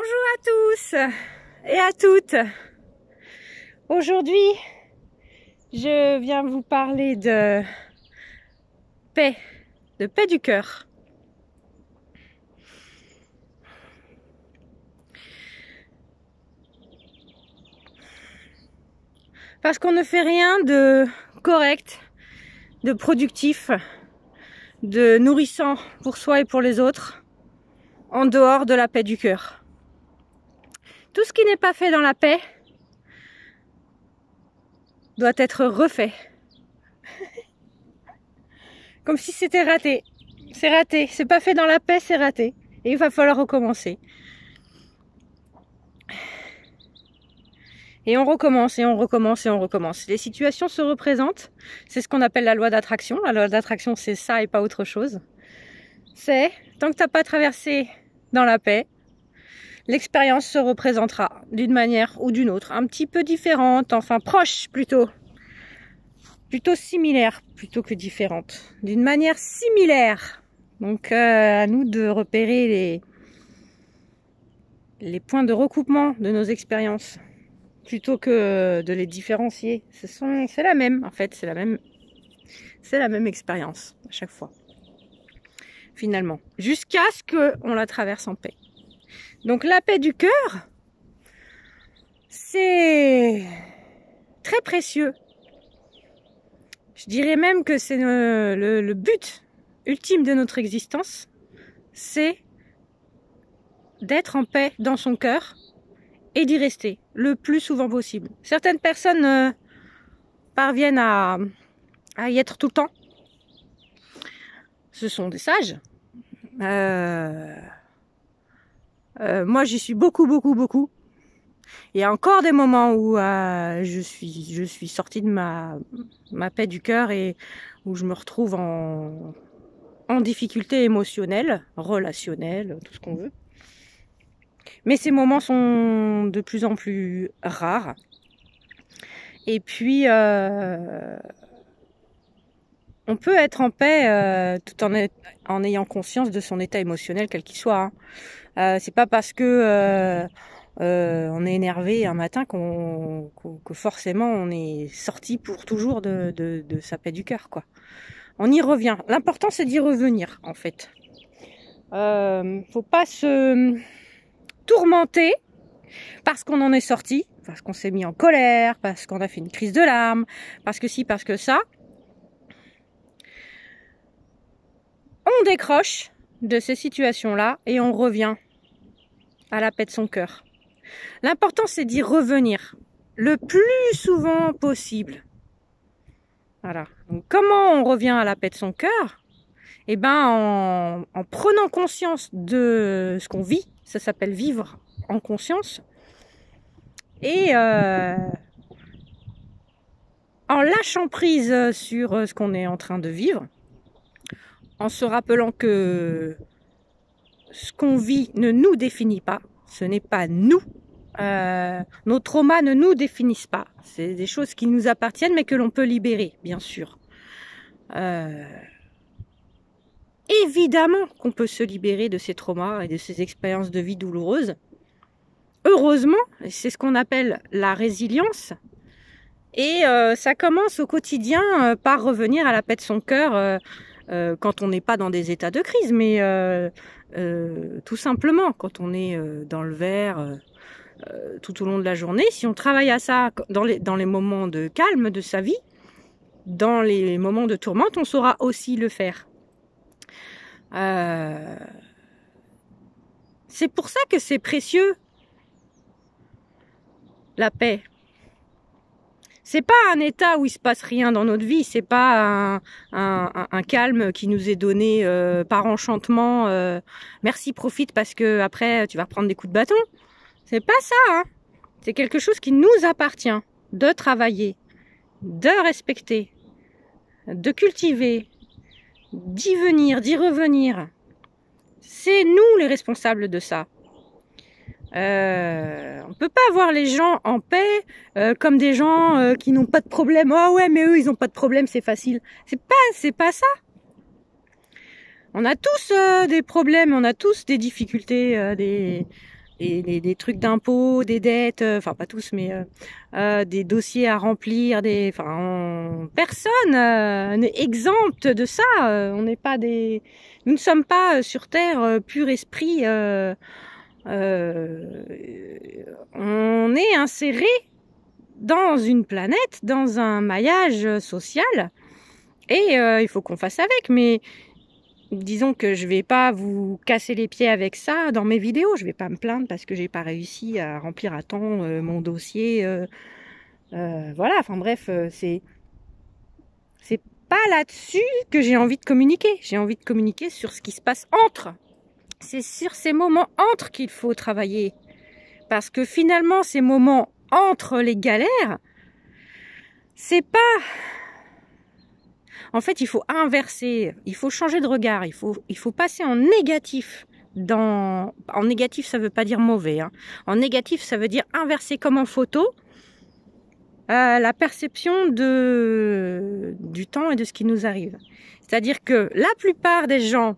Bonjour à tous et à toutes. Aujourd'hui, je viens vous parler de paix du cœur. Parce qu'on ne fait rien de correct, de productif, de nourrissant pour soi et pour les autres, en dehors de la paix du cœur. Tout ce qui n'est pas fait dans la paix doit être refait. Comme si c'était raté. C'est raté. C'est pas fait dans la paix, c'est raté. Et il va falloir recommencer. Et on recommence, et on recommence, et on recommence. Les situations se représentent. C'est ce qu'on appelle la loi d'attraction. La loi d'attraction, c'est ça et pas autre chose. C'est, tant que t'as pas traversé dans la paix, l'expérience se représentera d'une manière ou d'une autre, un petit peu différente, enfin proche plutôt similaire plutôt que différente, d'une manière similaire. Donc à nous de repérer les points de recoupement de nos expériences plutôt que de les différencier. C'est la même en fait, c'est la même expérience à chaque fois. Finalement, jusqu'à ce qu'on la traverse en paix. Donc la paix du cœur, c'est très précieux. Je dirais même que c'est le but ultime de notre existence, c'est d'être en paix dans son cœur et d'y rester le plus souvent possible. Certaines personnes parviennent à y être tout le temps. Ce sont des sages. Moi, j'y suis beaucoup. Il y a encore des moments où je suis sortie de ma paix du cœur et où je me retrouve en difficulté émotionnelle, relationnelle, tout ce qu'on veut. Mais ces moments sont de plus en plus rares. Et puis, on peut être en paix tout en ayant conscience de son état émotionnel, quel qu'il soit. C'est pas parce que on est énervé un matin que forcément on est sorti pour toujours de sa paix du cœur, quoi. On y revient. L'important c'est d'y revenir en fait. Faut pas se tourmenter parce qu'on en est sorti, parce qu'on s'est mis en colère, parce qu'on a fait une crise de larmes, parce que si, parce que ça. On décroche de ces situations-là et on revient à la paix de son cœur. L'important, c'est d'y revenir le plus souvent possible. Voilà. Donc, comment on revient à la paix de son cœur? Eh ben, en prenant conscience de ce qu'on vit. Ça s'appelle vivre en conscience. Et en lâchant prise sur ce qu'on est en train de vivre. En se rappelant que ce qu'on vit ne nous définit pas. Ce n'est pas nous. Nos traumas ne nous définissent pas. C'est des choses qui nous appartiennent mais que l'on peut libérer, bien sûr. Évidemment qu'on peut se libérer de ces traumas et de ces expériences de vie douloureuses. Heureusement, c'est ce qu'on appelle la résilience. Et ça commence au quotidien par revenir à la paix de son cœur quand on n'est pas dans des états de crise, mais tout simplement quand on est dans le vert tout au long de la journée. Si on travaille à ça dans les moments de calme de sa vie, dans les moments de tourmente, on saura aussi le faire. C'est pour ça que c'est précieux, la paix. C'est pas un état où il se passe rien dans notre vie, c'est pas un calme qui nous est donné par enchantement. Merci, profite parce que après tu vas reprendre des coups de bâton. C'est pas ça, hein. C'est quelque chose qui nous appartient de travailler, de respecter, de cultiver, d'y venir, d'y revenir. C'est nous les responsables de ça. On peut pas voir les gens en paix comme des gens qui n'ont pas de problème. Oh ouais, mais eux ils ont pas de problème, c'est facile. C'est pas ça. On a tous des problèmes, on a tous des difficultés, et des trucs d'impôts, des dettes, enfin pas tous, mais des dossiers à remplir, personne n'est exempte de ça. Nous ne sommes pas sur Terre pur esprit. On est inséré dans une planète, dans un maillage social, et il faut qu'on fasse avec. Mais disons que je vais pas vous casser les pieds avec ça dans mes vidéos. Je vais pas me plaindre parce que j'ai pas réussi à remplir à temps mon dossier. Voilà, enfin bref, c'est pas là-dessus que j'ai envie de communiquer. J'ai envie de communiquer sur ce qui se passe entre. C'est sur ces moments entre qu'il faut travailler. Parce que finalement, ces moments entre les galères, c'est pas... En fait, il faut inverser, il faut changer de regard, il faut passer en négatif. En négatif, ça veut pas dire mauvais. Hein. En négatif, ça veut dire inverser comme en photo la perception du temps et de ce qui nous arrive. C'est-à-dire que la plupart des gens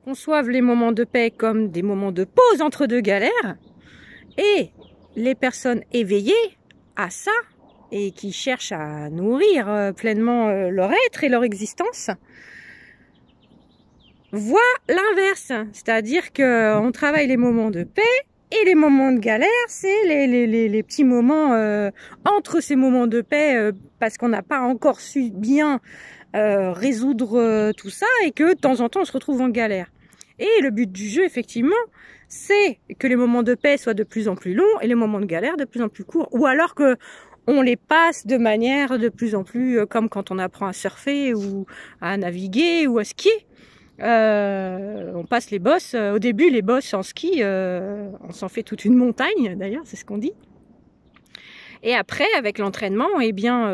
conçoivent les moments de paix comme des moments de pause entre deux galères, et les personnes éveillées à ça et qui cherchent à nourrir pleinement leur être et leur existence voient l'inverse. C'est-à-dire qu'on travaille les moments de paix et les moments de galère, c'est les petits moments entre ces moments de paix parce qu'on n'a pas encore su bien résoudre tout ça et que de temps en temps on se retrouve en galère. Et le but du jeu, effectivement, c'est que les moments de paix soient de plus en plus longs et les moments de galère de plus en plus courts. Ou alors que on les passe de manière de plus en plus comme quand on apprend à surfer ou à naviguer ou à skier. On passe les bosses. Au début, les bosses en ski, on s'en fait toute une montagne, d'ailleurs, c'est ce qu'on dit. Et après, avec l'entraînement, eh bien,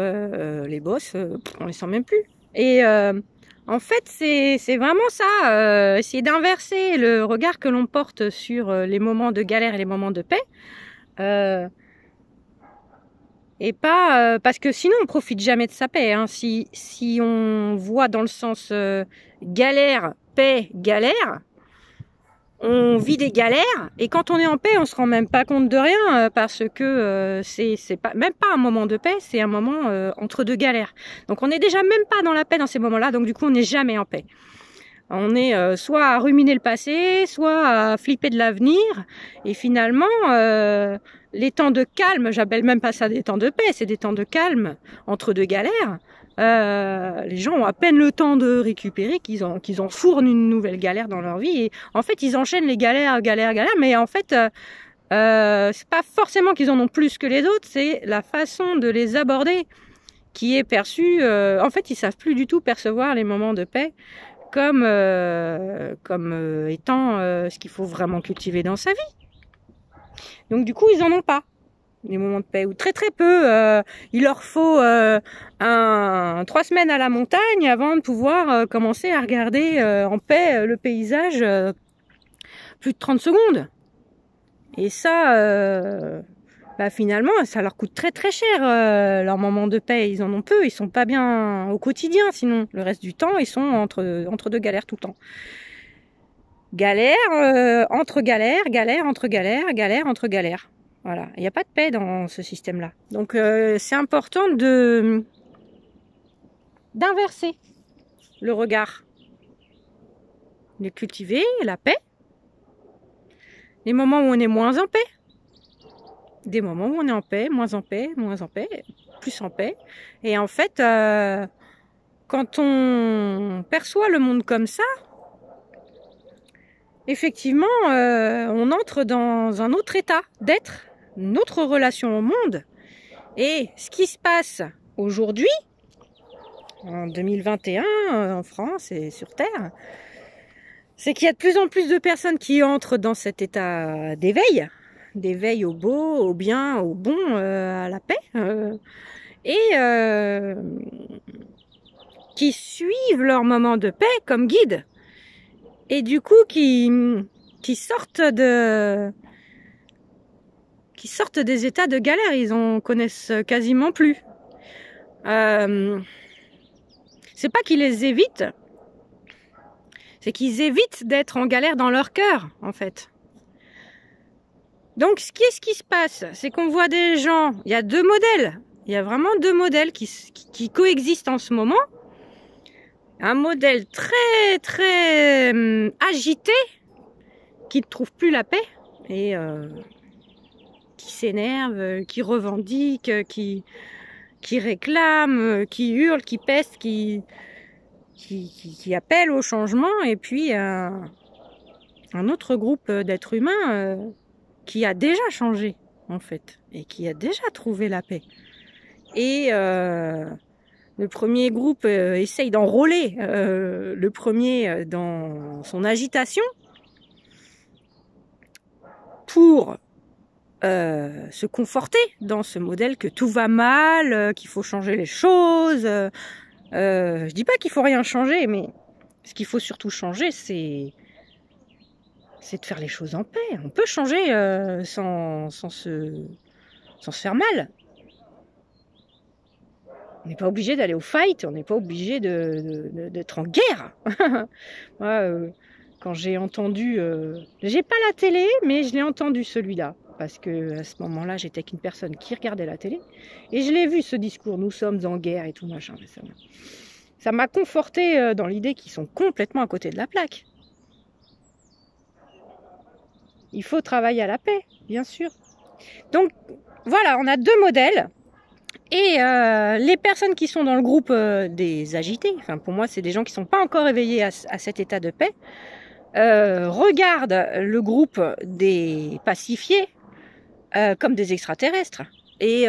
les bosses, on les sent même plus. Et en fait, c'est vraiment ça, essayer d'inverser le regard que l'on porte sur les moments de galère et les moments de paix. Et pas parce que sinon on profite jamais de sa paix. Hein. Si on voit dans le sens galère, paix, galère, on vit des galères et quand on est en paix, on se rend même pas compte de rien parce que c'est pas même pas un moment de paix, c'est un moment entre deux galères. Donc on est déjà même pas dans la paix dans ces moments-là, donc du coup on n'est jamais en paix. On est soit à ruminer le passé, soit à flipper de l'avenir. Et finalement, les temps de calme, j'appelle même pas ça des temps de paix, c'est des temps de calme entre deux galères. Les gens ont à peine le temps de récupérer qu'ils en fournent une nouvelle galère dans leur vie. Et en fait, ils enchaînent les galères, mais en fait, c'est pas forcément qu'ils en ont plus que les autres, c'est la façon de les aborder qui est perçue. En fait, ils savent plus du tout percevoir les moments de paix comme étant ce qu'il faut vraiment cultiver dans sa vie. Donc du coup, ils en ont pas, les moments de paix, ou très très peu. Il leur faut 3 semaines à la montagne avant de pouvoir commencer à regarder en paix le paysage plus de 30 secondes. Et ça, finalement, ça leur coûte très très cher leur moment de paix. Ils en ont peu, ils sont pas bien au quotidien. Sinon, le reste du temps, ils sont entre deux galères tout le temps. Galère entre galères, galère entre galères, galère entre galères. Voilà, il n'y a pas de paix dans ce système-là. Donc c'est important d'inverser le regard, de cultiver la paix, les moments où on est moins en paix, des moments où on est en paix, moins en paix, moins en paix, plus en paix. Et en fait, quand on perçoit le monde comme ça, effectivement, on entre dans un autre état d'être, une autre relation au monde. Et ce qui se passe aujourd'hui, en 2021, en France et sur Terre, c'est qu'il y a de plus en plus de personnes qui entrent dans cet état d'éveil au beau, au bien, au bon, à la paix, et qui suivent leur moment de paix comme guide. Et du coup, qui sortent des états de galère, ils en connaissent quasiment plus. C'est pas qu'ils les évitent, c'est qu'ils évitent d'être en galère dans leur cœur, en fait. Donc, qu'est-ce qui se passe? C'est qu'on voit des gens, il y a deux modèles. Il y a vraiment deux modèles qui coexistent en ce moment. Un modèle très, très agité, qui ne trouve plus la paix et qui s'énerve, qui revendique, qui réclame, qui hurle, qui peste, qui appelle au changement. Et puis un autre groupe d'êtres humains qui a déjà changé, en fait, et qui a déjà trouvé la paix. Et le premier groupe essaye d'enrôler le premier dans son agitation pour se conforter dans ce modèle que tout va mal, qu'il faut changer les choses. Je dis pas qu'il faut rien changer, mais ce qu'il faut surtout changer, c'est de faire les choses en paix. On peut changer sans se faire mal. On n'est pas obligé d'aller au fight, on n'est pas obligé d'être en guerre. Moi, quand j'ai entendu, j'ai pas la télé, mais je l'ai entendu celui-là, parce que à ce moment-là, j'étais qu'une personne qui regardait la télé, et je l'ai vu ce discours, nous sommes en guerre et tout machin. Ça m'a conforté dans l'idée qu'ils sont complètement à côté de la plaque. Il faut travailler à la paix, bien sûr. Donc voilà, on a deux modèles. Et les personnes qui sont dans le groupe des agités, enfin pour moi c'est des gens qui ne sont pas encore éveillés à cet état de paix, regardent le groupe des pacifiés comme des extraterrestres. Et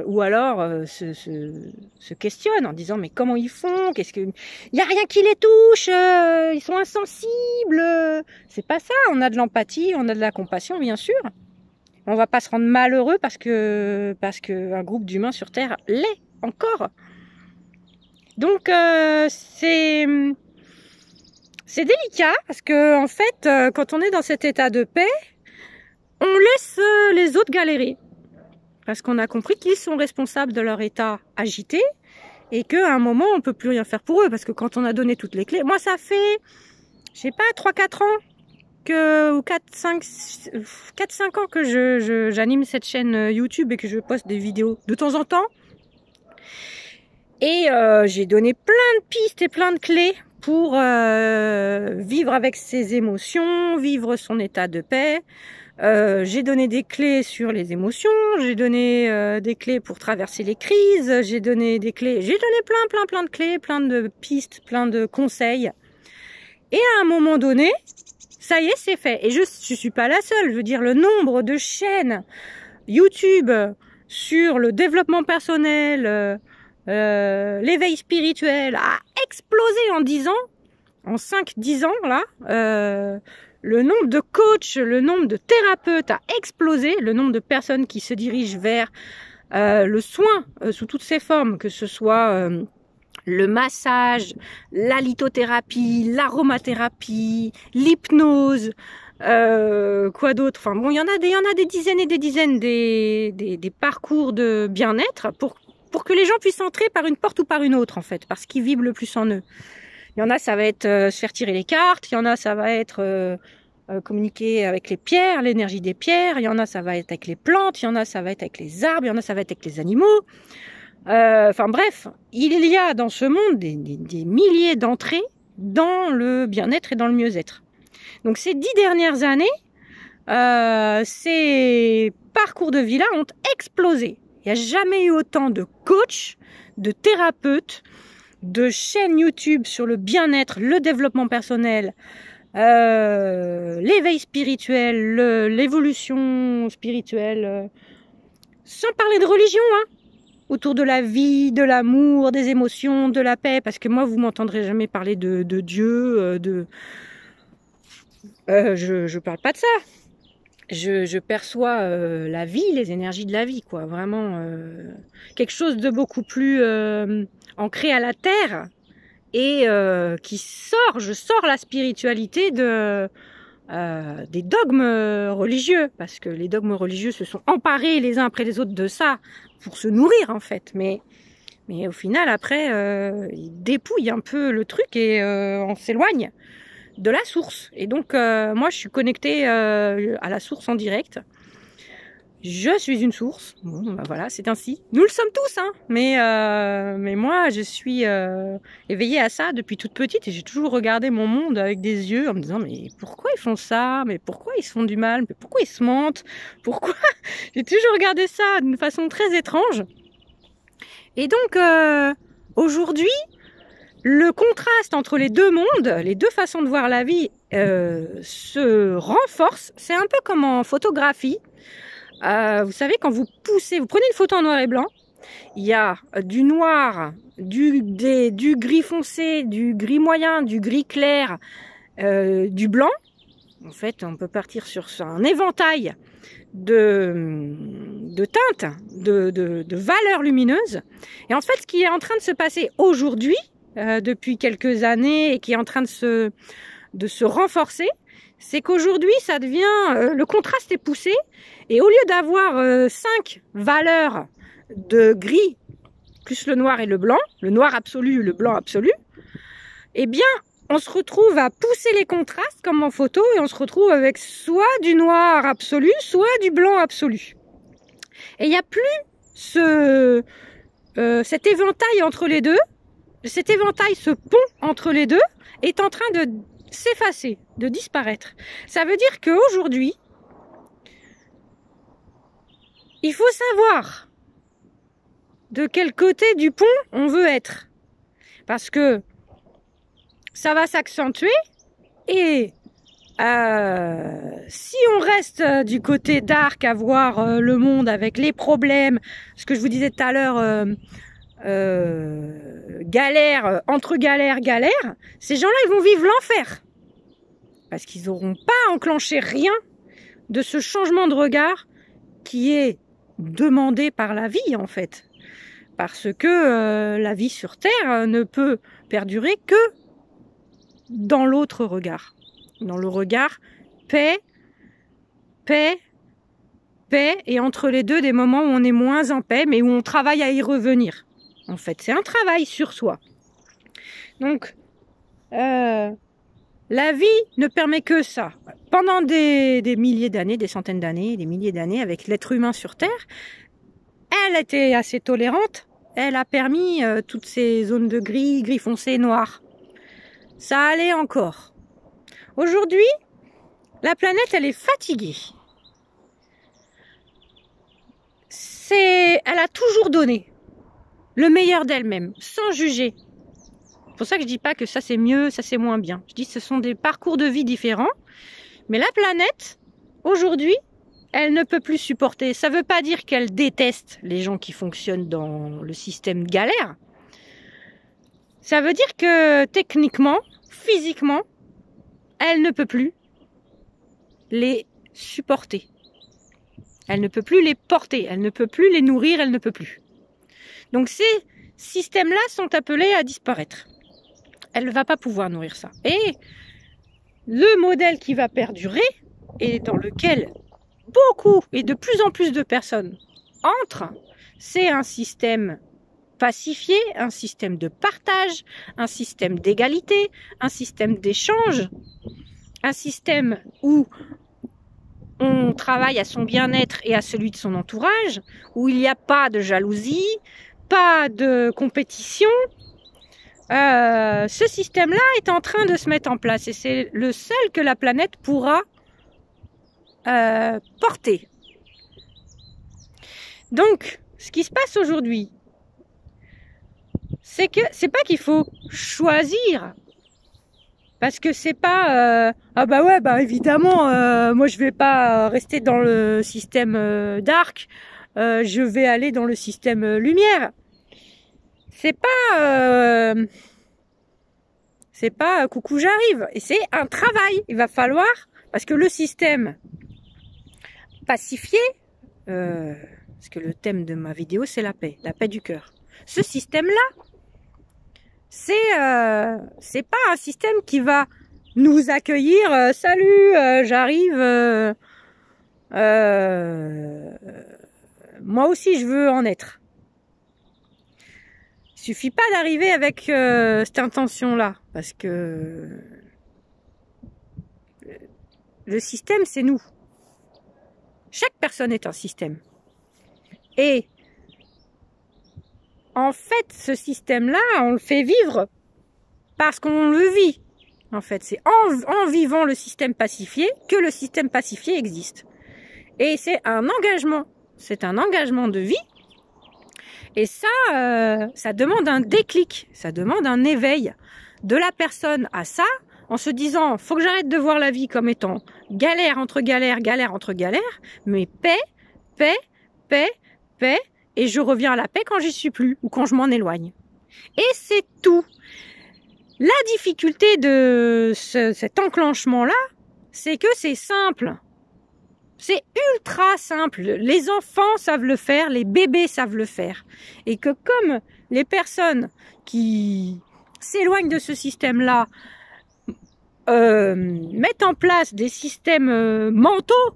ou alors se questionnent en disant mais comment ils font, il y a rien qui les touche, ils sont insensibles. C'est pas ça, on a de l'empathie, on a de la compassion bien sûr. On va pas se rendre malheureux parce que un groupe d'humains sur Terre l'est encore. Donc c'est délicat parce que en fait quand on est dans cet état de paix, on laisse les autres galérer parce qu'on a compris qu'ils sont responsables de leur état agité et qu'à un moment on peut plus rien faire pour eux parce que quand on a donné toutes les clés, moi ça fait je sais pas 3-4 ans ou 4-5 ans que j'anime cette chaîne YouTube et que je poste des vidéos de temps en temps. Et j'ai donné plein de pistes et plein de clés pour vivre avec ses émotions, vivre son état de paix. J'ai donné des clés sur les émotions, j'ai donné des clés pour traverser les crises, j'ai donné plein de clés, plein de pistes, plein de conseils. Et à un moment donné, ça y est, c'est fait. Et je suis pas la seule. Je veux dire, le nombre de chaînes YouTube sur le développement personnel, l'éveil spirituel a explosé en 10 ans, en 5-10 ans, là. Le nombre de coachs, le nombre de thérapeutes a explosé. Le nombre de personnes qui se dirigent vers le soin sous toutes ses formes, que ce soit le massage, la lithothérapie, l'aromathérapie, l'hypnose, quoi d'autre. Enfin bon, il y en a des dizaines et des dizaines des parcours de bien-être pour que les gens puissent entrer par une porte ou par une autre en fait, parce qu'ils vibrent le plus en eux. Il y en a, ça va être se faire tirer les cartes. Il y en a, ça va être communiquer avec les pierres, l'énergie des pierres. Il y en a, ça va être avec les plantes. Il y en a, ça va être avec les arbres. Il y en a, ça va être avec les animaux. Enfin bref, il y a dans ce monde des milliers d'entrées dans le bien-être et dans le mieux-être. Donc ces 10 dernières années, ces parcours de vie-là ont explosé. Il n'y a jamais eu autant de coachs, de thérapeutes, de chaînes YouTube sur le bien-être, le développement personnel, l'éveil spirituel, l'évolution spirituelle, sans parler de religion, hein. Autour de la vie, de l'amour, des émotions, de la paix, parce que moi vous m'entendrez jamais parler de Dieu, je parle pas de ça. Je perçois la vie, les énergies de la vie, quoi, vraiment quelque chose de beaucoup plus ancré à la terre et je sors la spiritualité des dogmes religieux, parce que les dogmes religieux se sont emparés les uns après les autres de ça pour se nourrir en fait, mais au final après ils dépouillent un peu le truc et on s'éloigne de la source. Et donc moi je suis connectée à la source en direct Je suis une source. Bon, bah voilà, c'est ainsi. Nous le sommes tous, hein. Mais moi, je suis éveillée à ça depuis toute petite et j'ai toujours regardé mon monde avec des yeux en me disant mais pourquoi ils font ça? Mais pourquoi ils se font du mal? Mais pourquoi ils se mentent? Pourquoi? J'ai toujours regardé ça d'une façon très étrange. Et donc aujourd'hui, le contraste entre les deux mondes, les deux façons de voir la vie se renforce. C'est un peu comme en photographie. Vous savez, quand vous poussez, vous prenez une photo en noir et blanc, il y a du noir, du gris foncé, du gris moyen, du gris clair, du blanc. En fait, on peut partir sur un éventail de teintes, de valeurs lumineuses. Et en fait, ce qui est en train de se passer aujourd'hui, depuis quelques années, et qui est en train de se renforcer, c'est qu'aujourd'hui, ça devient, le contraste est poussé, et au lieu d'avoir 5 valeurs de gris, plus le noir et le blanc, le noir absolu, le blanc absolu, eh bien, on se retrouve à pousser les contrastes comme en photo, et on se retrouve avec soit du noir absolu, soit du blanc absolu. Et il n'y a plus cet éventail entre les deux. Cet éventail, ce pont entre les deux, est en train de s'effacer, de disparaître. Ça veut dire qu'aujourd'hui, il faut savoir de quel côté du pont on veut être. Parce que ça va s'accentuer et si on reste du côté dark à voir le monde avec les problèmes, ce que je vous disais tout à l'heure, galère, entre galère, ces gens-là, ils vont vivre l'enfer. Parce qu'ils n'auront pas enclenché rien de ce changement de regard qui est demandé par la vie, en fait. Parce que la vie sur Terre ne peut perdurer que dans l'autre regard. Dans le regard paix, paix, paix, et entre les deux, des moments où on est moins en paix, mais où on travaille à y revenir. En fait, c'est un travail sur soi. Donc, la vie ne permet que ça. Pendant des milliers d'années, des centaines d'années, des milliers d'années, avec l'être humain sur Terre, elle était assez tolérante. Elle a permis toutes ces zones de gris, gris foncé, noir. Ça allait encore. Aujourd'hui, la planète, elle est fatiguée. Elle a toujours donné le meilleur d'elle-même, sans juger. C'est pour ça que je dis pas que ça c'est mieux, ça c'est moins bien. Je dis que ce sont des parcours de vie différents. Mais la planète, aujourd'hui, elle ne peut plus supporter. Ça veut pas dire qu'elle déteste les gens qui fonctionnent dans le système galère. Ça veut dire que techniquement, physiquement, elle ne peut plus les supporter. Elle ne peut plus les porter, elle ne peut plus les nourrir, elle ne peut plus. Donc ces systèmes-là sont appelés à disparaître. Elle ne va pas pouvoir nourrir ça. Et le modèle qui va perdurer et dans lequel beaucoup et de plus en plus de personnes entrent, c'est un système pacifié, un système de partage, un système d'égalité, un système d'échange, un système où on travaille à son bien-être et à celui de son entourage, où il n'y a pas de jalousie, pas de compétition. Ce système-là est en train de se mettre en place et c'est le seul que la planète pourra porter. Donc, ce qui se passe aujourd'hui, c'est pas qu'il faut choisir, parce que c'est pas ah bah ouais bah évidemment moi je vais pas rester dans le système dark, je vais aller dans le système lumière. C'est pas coucou j'arrive, et c'est un travail. Il va falloir, parce que le système pacifié, parce que le thème de ma vidéo c'est la paix du cœur. Ce système-là, c'est pas un système qui va nous accueillir. Salut, j'arrive. Moi aussi, je veux en être. Il suffit pas d'arriver avec cette intention-là, parce que le système, c'est nous. Chaque personne est un système. Et en fait, ce système-là, on le fait vivre parce qu'on le vit. En fait, c'est en vivant le système pacifié que le système pacifié existe. Et c'est un engagement. C'est un engagement de vie. Et ça, ça demande un déclic. Ça demande un éveil de la personne à ça, en se disant, faut que j'arrête de voir la vie comme étant galère entre galère, galère entre galère, mais paix, paix, paix, paix, et je reviens à la paix quand j'y suis plus, ou quand je m'en éloigne. Et c'est tout. La difficulté de cet enclenchement-là, c'est que c'est simple. C'est ultra simple. Les enfants savent le faire, les bébés savent le faire. Et que comme les personnes qui s'éloignent de ce système-là mettent en place des systèmes mentaux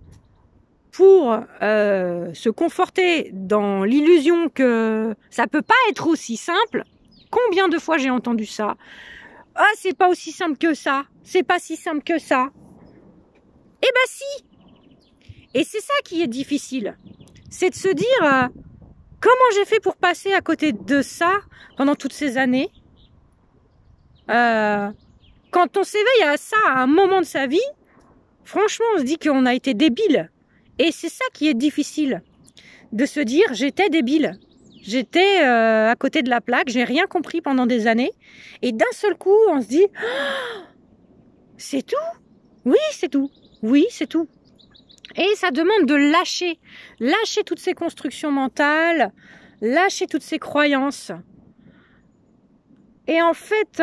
pour se conforter dans l'illusion que ça peut pas être aussi simple. Combien de fois j'ai entendu ça? Ah, c'est pas aussi simple que ça. C'est pas si simple que ça. Eh ben si. Et c'est ça qui est difficile. C'est de se dire comment j'ai fait pour passer à côté de ça pendant toutes ces années. Quand on s'éveille à ça à un moment de sa vie, franchement, on se dit qu'on a été débile. Et c'est ça qui est difficile. De se dire, j'étais débile. J'étais à côté de la plaque, j'ai rien compris pendant des années. Et d'un seul coup, on se dit, oh, c'est tout? Oui, c'est tout. Oui, c'est tout. Et ça demande de lâcher. Lâcher toutes ces constructions mentales, lâcher toutes ces croyances. Et en fait,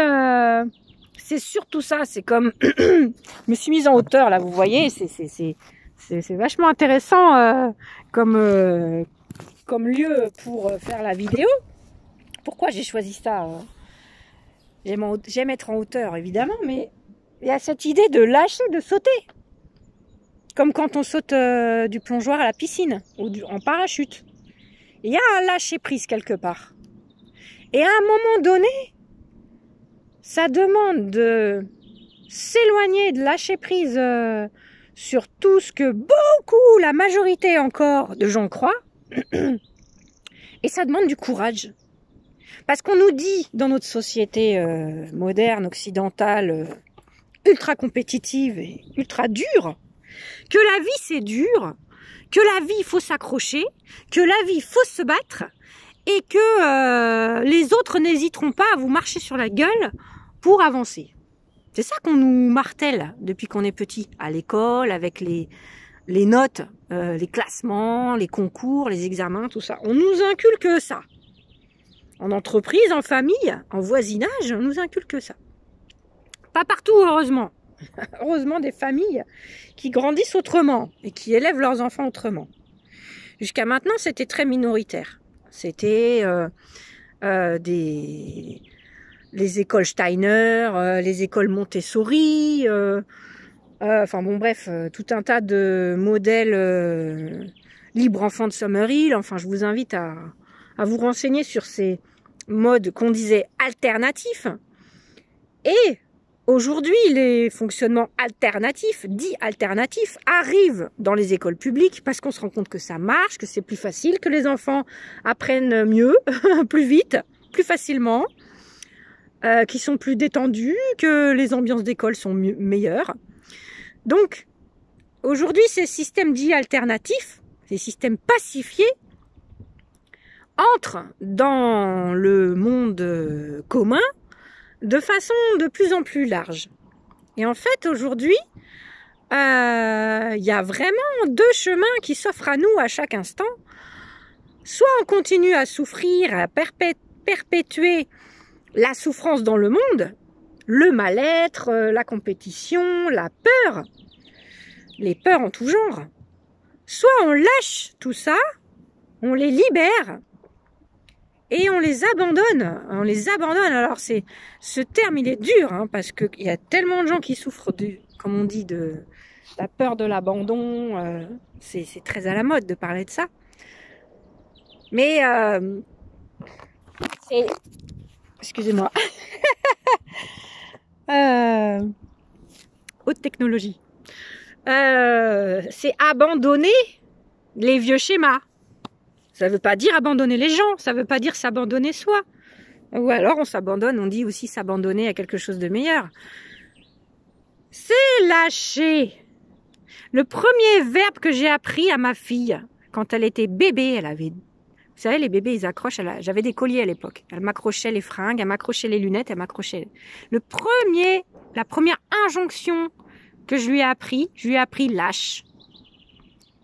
c'est surtout ça. C'est comme, je me suis mise en hauteur là, vous voyez, c'est vachement intéressant comme lieu pour faire la vidéo. Pourquoi j'ai choisi ça? J'aime être en hauteur, évidemment, mais il y a cette idée de lâcher, de sauter. Comme quand on saute du plongeoir à la piscine, ou en parachute. Il y a un lâcher-prise quelque part. Et à un moment donné, ça demande de s'éloigner, de lâcher prise sur tout ce que beaucoup, la majorité encore de gens croient. Et ça demande du courage. Parce qu'on nous dit dans notre société moderne, occidentale, ultra compétitive et ultra dure, que la vie c'est dur, que la vie il faut s'accrocher, que la vie il faut se battre et que les autres n'hésiteront pas à vous marcher sur la gueule pour avancer. C'est ça qu'on nous martèle depuis qu'on est petit, à l'école, avec les notes, les classements, les concours, les examens, tout ça. On nous inculque ça. En entreprise, en famille, en voisinage, on nous inculque ça. Pas partout, heureusement. Heureusement des familles qui grandissent autrement et qui élèvent leurs enfants autrement. Jusqu'à maintenant, c'était très minoritaire. C'était les écoles Steiner, les écoles Montessori, enfin bon bref, tout un tas de modèles Libre Enfant de Summerhill. Enfin, je vous invite à vous renseigner sur ces modes qu'on disait alternatifs. Et aujourd'hui, les fonctionnements alternatifs, dits alternatifs, arrivent dans les écoles publiques parce qu'on se rend compte que ça marche, que c'est plus facile, que les enfants apprennent mieux, plus vite, plus facilement, qui sont plus détendus, que les ambiances d'école sont meilleures. Donc, aujourd'hui, ces systèmes dits alternatifs, ces systèmes pacifiés, entrent dans le monde commun de façon de plus en plus large. Et en fait, aujourd'hui, y a vraiment deux chemins qui s'offrent à nous à chaque instant. Soit on continue à souffrir, à perpétuer la souffrance dans le monde, le mal-être, la compétition, la peur, les peurs en tout genre. Soit on lâche tout ça, on les libère et on les abandonne. On les abandonne. Alors ce terme, il est dur, hein, parce qu'il y a tellement de gens qui souffrent comme on dit, de la peur de l'abandon. C'est très à la mode de parler de ça. Mais excusez-moi. Haute technologie. C'est abandonner les vieux schémas. Ça veut pas dire abandonner les gens, ça veut pas dire s'abandonner soi. Ou alors on s'abandonne, on dit aussi s'abandonner à quelque chose de meilleur. C'est lâcher. Le premier verbe que j'ai appris à ma fille, quand elle était bébé, elle avait... Vous savez, les bébés, ils accrochent. J'avais des colliers à l'époque. Elle m'accrochait les fringues, elle m'accrochait les lunettes, elle m'accrochait... La première injonction que je lui ai appris lâche.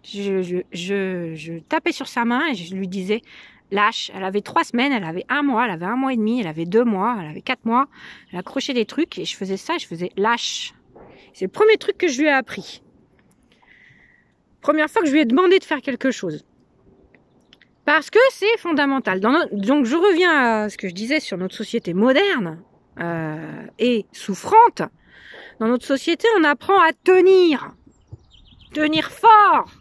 Je tapais sur sa main et je lui disais lâche. Elle avait 3 semaines, elle avait 1 mois, elle avait 1 mois et demi, elle avait 2 mois, elle avait 4 mois. Elle accrochait des trucs et je faisais ça, je faisais lâche. C'est le premier truc que je lui ai appris. Première fois que je lui ai demandé de faire quelque chose. Parce que c'est fondamental. Donc je reviens à ce que je disais sur notre société moderne et souffrante. Dans notre société, on apprend à tenir fort.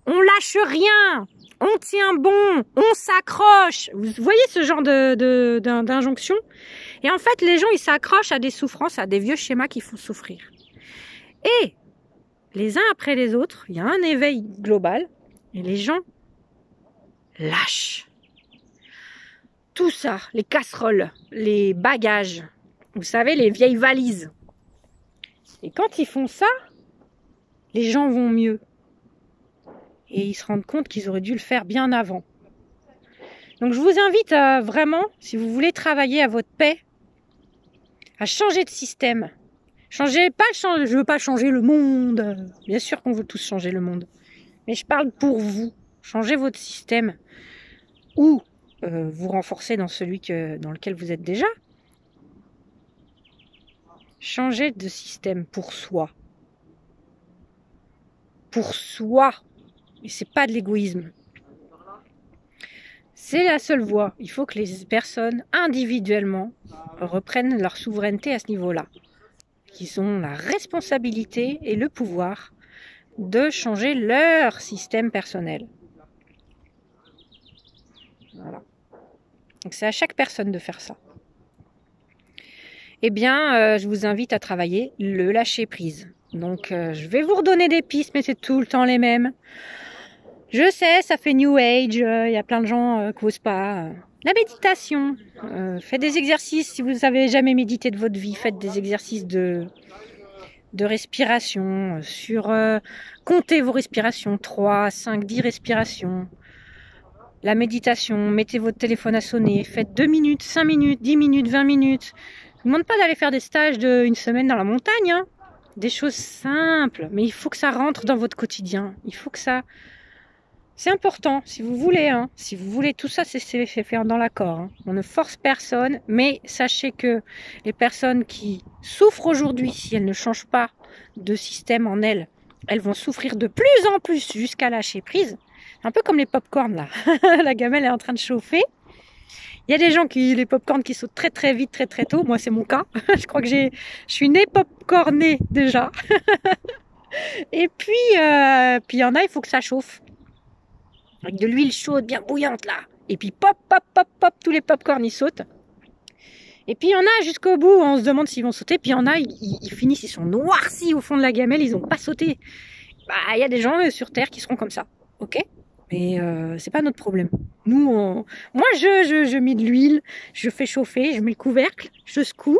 On lâche rien, on tient bon, on s'accroche. Vous voyez ce genre d'injonction? Et en fait, les gens, ils s'accrochent à des souffrances, à des vieux schémas qui font souffrir. Et les uns après les autres, il y a un éveil global et les gens lâchent. Tout ça, les casseroles, les bagages, vous savez, les vieilles valises. Et quand ils font ça, les gens vont mieux. Et ils se rendent compte qu'ils auraient dû le faire bien avant. Donc je vous invite à vraiment, si vous voulez travailler à votre paix, à changer de système. Je veux pas changer le monde. Bien sûr qu'on veut tous changer le monde. Mais je parle pour vous. Changez votre système. Ou vous renforcez dans celui dans lequel vous êtes déjà. Changez de système pour soi. Pour soi. Et c'est pas de l'égoïsme. C'est la seule voie. Il faut que les personnes individuellement reprennent leur souveraineté à ce niveau-là. Qu'ils ont la responsabilité et le pouvoir de changer leur système personnel. Voilà. Donc c'est à chaque personne de faire ça. Eh bien, je vous invite à travailler le lâcher-prise. Donc, je vais vous redonner des pistes, mais c'est tout le temps les mêmes. Je sais, ça fait New Age, il y a plein de gens qui n'osent pas. La méditation, faites des exercices, si vous n'avez jamais médité de votre vie, faites des exercices de respiration, comptez vos respirations, 3, 5, 10 respirations. La méditation, mettez votre téléphone à sonner, faites 2 minutes, 5 minutes, 10 minutes, 20 minutes. Je ne demande pas d'aller faire des stages d'1 semaine dans la montagne, hein. Des choses simples, mais il faut que ça rentre dans votre quotidien. Il faut que ça... C'est important, si vous voulez, hein. Si vous voulez, tout ça, c'est fait dans l'accord, hein. On ne force personne, mais sachez que les personnes qui souffrent aujourd'hui, si elles ne changent pas de système en elles, elles vont souffrir de plus en plus jusqu'à lâcher prise. Un peu comme les pop-corn, là. La gamelle est en train de chauffer. Il y a des gens les pop-corn qui sautent très très vite, très très tôt. Moi, c'est mon cas. Je crois que je suis née pop-cornée déjà. Et puis, il y en a, il faut que ça chauffe. Avec de l'huile chaude, bien bouillante, là. Et puis, pop, pop, pop, pop, tous les pop-corn, ils sautent. Et puis, il y en a jusqu'au bout, on se demande s'ils vont sauter. Puis, il y en a, ils finissent, ils sont noircis au fond de la gamelle, ils n'ont pas sauté. Bah, il y a des gens sur Terre qui seront comme ça. Ok ? Mais c'est pas notre problème. Nous, moi, je mets de l'huile, je fais chauffer, je mets le couvercle, je secoue,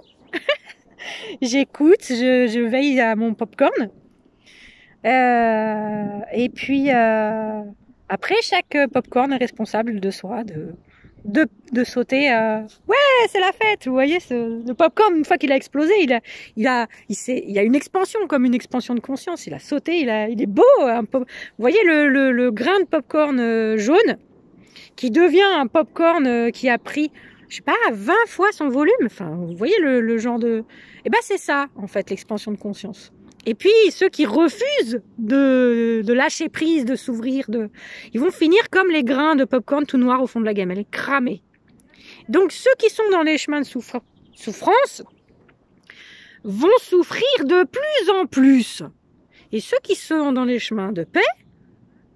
j'écoute, je veille à mon popcorn. Et puis, après, chaque popcorn est responsable de soi, de sauter. Ouais, c'est la fête. Vous voyez, le popcorn, une fois qu'il a explosé, il y a une expansion, comme une expansion de conscience. Il a sauté, il est beau. Vous voyez le grain de popcorn jaune qui devient un popcorn qui a pris, je sais pas, 20 fois son volume. Enfin, vous voyez le genre de... Eh ben, c'est ça, en fait, l'expansion de conscience. Et puis, ceux qui refusent de lâcher prise, de s'ouvrir, ils vont finir comme les grains de popcorn tout noirs au fond de la gamelle, cramés. Donc, ceux qui sont dans les chemins de souffrance vont souffrir de plus en plus. Et ceux qui sont dans les chemins de paix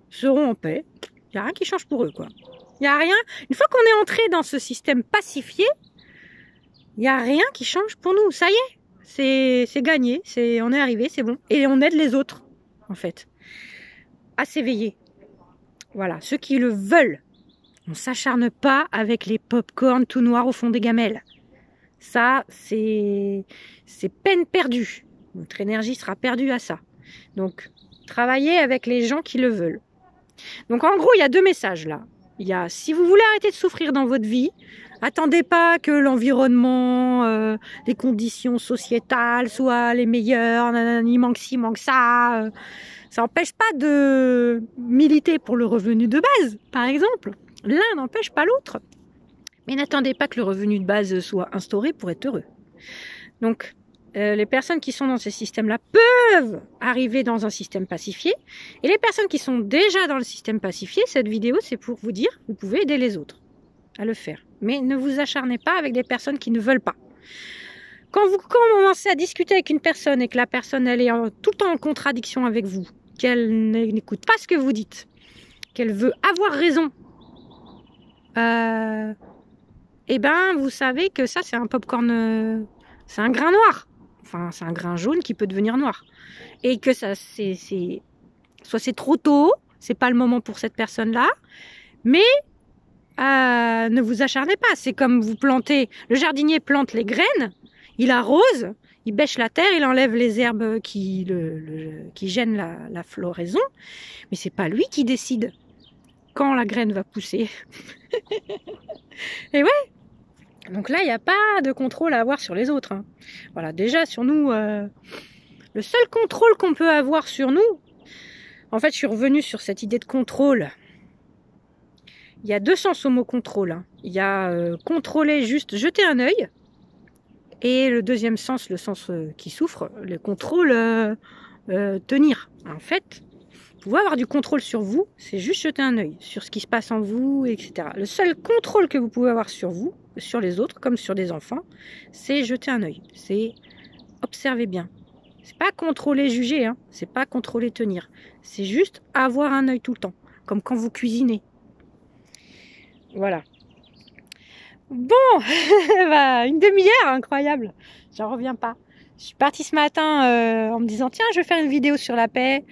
seront en paix. Il n'y a rien qui change pour eux, quoi. Il n'y a rien. Une fois qu'on est entré dans ce système pacifié, il n'y a rien qui change pour nous. Ça y est. C'est gagné, on est arrivé, c'est bon. Et on aide les autres, en fait, à s'éveiller. Voilà, ceux qui le veulent. On s'acharne pas avec les pop-corn tout noirs au fond des gamelles. Ça, c'est peine perdue. Votre énergie sera perdue à ça. Donc, travaillez avec les gens qui le veulent. Donc, en gros, il y a 2 messages là. Il y a, si vous voulez arrêter de souffrir dans votre vie, attendez pas que l'environnement, les conditions sociétales soient les meilleures, il manque ci, manque ça. Ça n'empêche pas de militer pour le revenu de base, par exemple. L'un n'empêche pas l'autre. Mais n'attendez pas que le revenu de base soit instauré pour être heureux. Donc, les personnes qui sont dans ces systèmes-là peuvent arriver dans un système pacifié. Et les personnes qui sont déjà dans le système pacifié, cette vidéo, c'est pour vous dire, vous pouvez aider les autres à le faire. Mais ne vous acharnez pas avec des personnes qui ne veulent pas. Quand vous commencez à discuter avec une personne et que la personne, elle est tout le temps en contradiction avec vous, qu'elle n'écoute pas ce que vous dites, qu'elle veut avoir raison, eh ben, vous savez que ça, c'est un popcorn, c'est un grain noir. Enfin, c'est un grain jaune qui peut devenir noir. Et que ça, soit c'est trop tôt, c'est pas le moment pour cette personne-là, mais ne vous acharnez pas. C'est comme vous plantez, le jardinier plante les graines, il arrose, il bêche la terre, il enlève les herbes qui gênent la floraison, mais c'est pas lui qui décide quand la graine va pousser. Et ouais. Donc là, il n'y a pas de contrôle à avoir sur les autres. Hein. Voilà, déjà sur nous, le seul contrôle qu'on peut avoir sur nous, en fait, je suis revenue sur cette idée de contrôle. Il y a 2 sens au mot contrôle. Hein. Il y a contrôler, juste jeter un œil. Et le deuxième sens, le sens qui souffre, le contrôle, tenir. En fait, vous pouvez avoir du contrôle sur vous, c'est juste jeter un œil sur ce qui se passe en vous, etc. Le seul contrôle que vous pouvez avoir sur vous, sur les autres, comme sur des enfants, c'est jeter un œil. C'est observer bien. C'est pas contrôler, juger, hein. C'est pas contrôler, tenir. C'est juste avoir un œil tout le temps, comme quand vous cuisinez. Voilà. Bon, bah, une demi-heure, incroyable. J'en reviens pas. Je suis partie ce matin en me disant, tiens, je vais faire une vidéo sur la paix.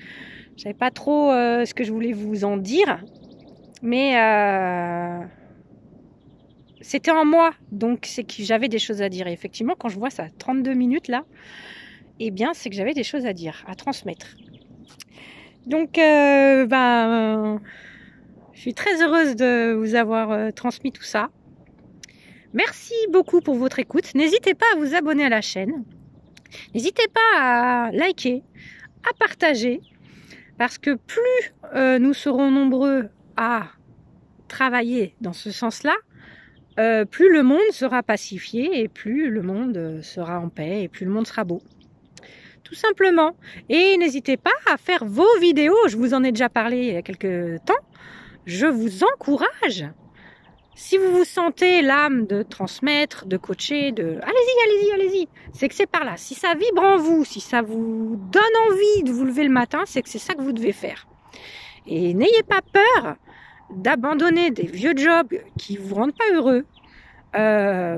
Je savais pas trop ce que je voulais vous en dire, mais c'était en moi, donc c'est que j'avais des choses à dire. Et effectivement, quand je vois ça, 32 minutes là, eh bien, c'est que j'avais des choses à dire, à transmettre. Donc, je suis très heureuse de vous avoir transmis tout ça. Merci beaucoup pour votre écoute. N'hésitez pas à vous abonner à la chaîne. N'hésitez pas à liker, à partager. Parce que plus nous serons nombreux à travailler dans ce sens-là, plus le monde sera pacifié et plus le monde sera en paix et plus le monde sera beau. Tout simplement. Et n'hésitez pas à faire vos vidéos. Je vous en ai déjà parlé il y a quelques temps. Je vous encourage. Si vous vous sentez l'âme de transmettre, de coacher, allez-y, c'est que c'est par là. Si ça vibre en vous, si ça vous donne envie de vous lever le matin, c'est que c'est ça que vous devez faire. Et n'ayez pas peur d'abandonner des vieux jobs qui vous rendent pas heureux,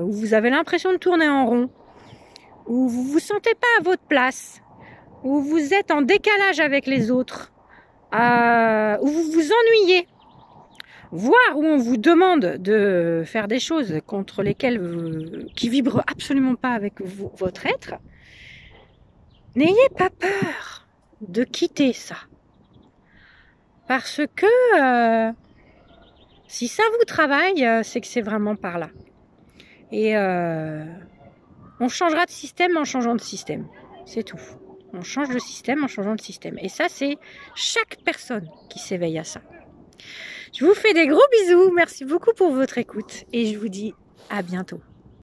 où vous avez l'impression de tourner en rond, où vous vous sentez pas à votre place, où vous êtes en décalage avec les autres, où vous vous ennuyez. Voire où on vous demande de faire des choses contre lesquelles qui vibrent absolument pas avec votre être, n'ayez pas peur de quitter ça. Parce que si ça vous travaille, c'est que c'est vraiment par là. Et on changera de système en changeant de système. C'est tout. On change de système en changeant de système. Et ça, c'est chaque personne qui s'éveille à ça. Je vous fais des gros bisous, merci beaucoup pour votre écoute et je vous dis à bientôt.